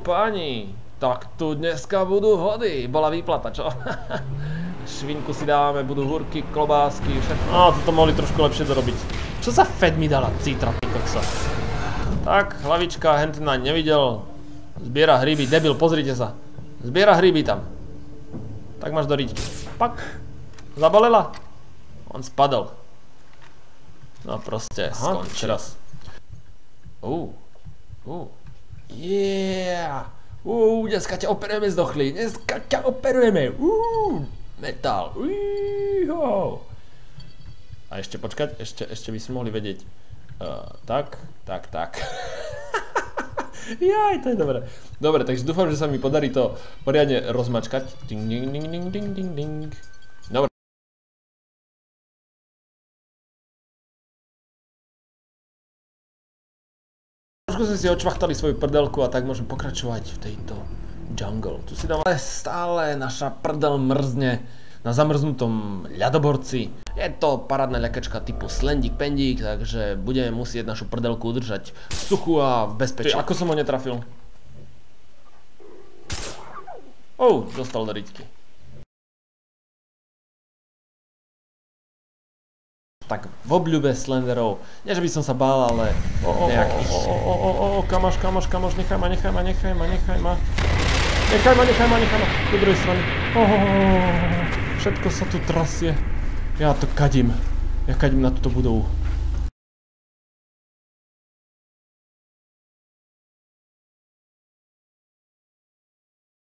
Páni, tak tu dneska budú hody. Bola výplata, čo? Švinku si dávame, budú húrky, klobásky, všetko. No, toto mohli trošku lepšie dorobiť. Čo za Fed mi dala citra, ty kokso? Tak, hlavička, henty na nevidel. Zbiera hryby, debil, pozrite sa. Zbiera hryby tam. Tak máš do ričky. Pak. Zabalela. On spadol. No proste, skončil. Teraz. Yeah. Dneska ťa operujeme, zdochli. Dneska ťa operujeme. Metal. A ešte počkať, ešte by sme mohli vedieť. Tak. Jaj, to je dobré. Dobre, takže dúfam, že sa mi podarí to poriadne rozmačkať. Ding, ding, ding, ding, ding, ding, ding. Dobre. Trošku sme si odšvachtali svoju prdelku a tak môžem pokračovať v tejto jungle. Tu si dám, ale stále naša prdel mrzne na zamrznutom ľadoborci. Je to parádna ľakačka typu Slendík Pendík, takže budeme musieť našu prdelku udržať v suchu a v bezpečí. Ako som ho netrafil? Dostal do riťky. Tak v obľúbe Slenderov. Nie, že by som sa bál, ale nejakých... Kamoš, nechaj ma. Nechaj ma. Do druhej strany. Všetko sa tu trasie. Ja to kadím. Ja kadím na túto budovu.